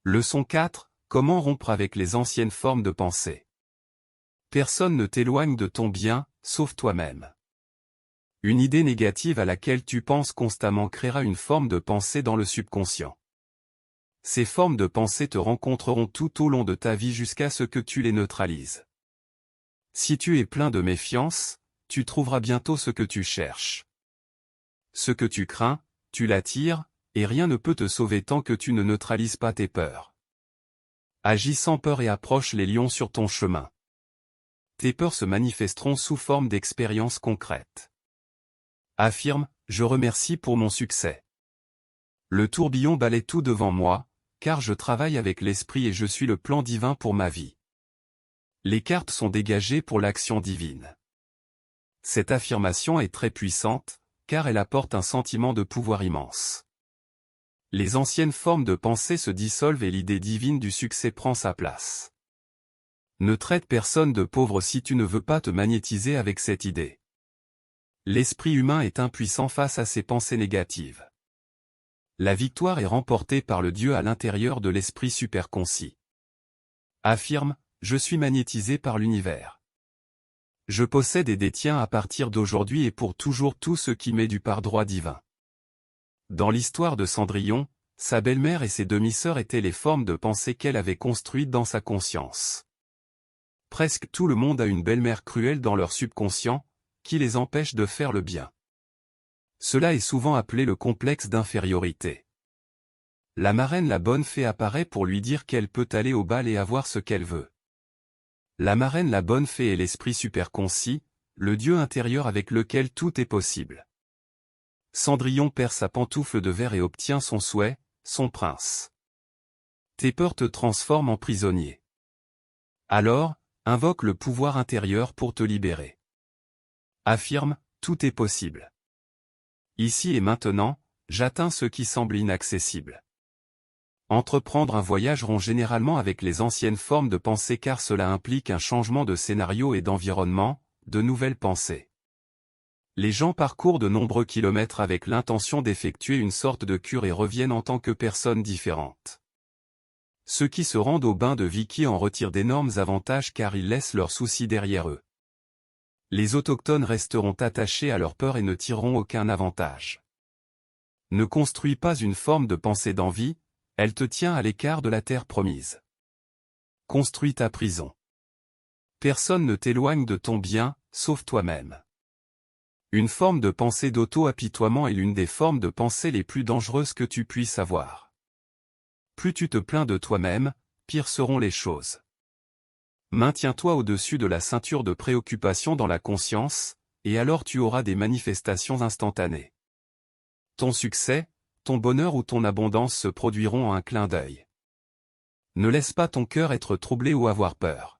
Leçon 4. Comment rompre avec les anciennes formes de pensée. Personne ne t'éloigne de ton bien, sauf toi-même. Une idée négative à laquelle tu penses constamment créera une forme de pensée dans le subconscient. Ces formes de pensée te rencontreront tout au long de ta vie jusqu'à ce que tu les neutralises. Si tu es plein de méfiance, tu trouveras bientôt ce que tu cherches. Ce que tu crains, tu l'attires, et rien ne peut te sauver tant que tu ne neutralises pas tes peurs. Agis sans peur et approche les lions sur ton chemin. Tes peurs se manifesteront sous forme d'expériences concrètes. Affirme, je remercie pour mon succès. Le tourbillon balaie tout devant moi, car je travaille avec l'esprit et je suis le plan divin pour ma vie. Les cartes sont dégagées pour l'action divine. Cette affirmation est très puissante, car elle apporte un sentiment de pouvoir immense. Les anciennes formes de pensée se dissolvent et l'idée divine du succès prend sa place. Ne traite personne de pauvre si tu ne veux pas te magnétiser avec cette idée. L'esprit humain est impuissant face à ces pensées négatives. La victoire est remportée par le Dieu à l'intérieur de l'esprit superconcis. Affirme, je suis magnétisé par l'univers. Je possède et détiens à partir d'aujourd'hui et pour toujours tout ce qui m'est dû par droit divin. Dans l'histoire de Cendrillon, sa belle-mère et ses demi-sœurs étaient les formes de pensée qu'elle avait construites dans sa conscience. Presque tout le monde a une belle-mère cruelle dans leur subconscient, qui les empêche de faire le bien. Cela est souvent appelé le complexe d'infériorité. La marraine la bonne fée apparaît pour lui dire qu'elle peut aller au bal et avoir ce qu'elle veut. La marraine la bonne fée est l'esprit superconcis, le Dieu intérieur avec lequel tout est possible. Cendrillon perd sa pantoufle de verre et obtient son souhait, son prince. Tes peurs te transforment en prisonnier. Alors, invoque le pouvoir intérieur pour te libérer. Affirme, tout est possible. Ici et maintenant, j'atteins ce qui semble inaccessible. Entreprendre un voyage rompt généralement avec les anciennes formes de pensée car cela implique un changement de scénario et d'environnement, de nouvelles pensées. Les gens parcourent de nombreux kilomètres avec l'intention d'effectuer une sorte de cure et reviennent en tant que personnes différentes. Ceux qui se rendent au bain de Vicky en retirent d'énormes avantages car ils laissent leurs soucis derrière eux. Les autochtones resteront attachés à leur peur et ne tireront aucun avantage. Ne construis pas une forme de pensée d'envie, elle te tient à l'écart de la terre promise. Construis ta prison. Personne ne t'éloigne de ton bien, sauf toi-même. Une forme de pensée d'auto-apitoiement est l'une des formes de pensée les plus dangereuses que tu puisses avoir. Plus tu te plains de toi-même, pire seront les choses. Maintiens-toi au-dessus de la ceinture de préoccupation dans la conscience, et alors tu auras des manifestations instantanées. Ton succès, ton bonheur ou ton abondance se produiront en un clin d'œil. Ne laisse pas ton cœur être troublé ou avoir peur.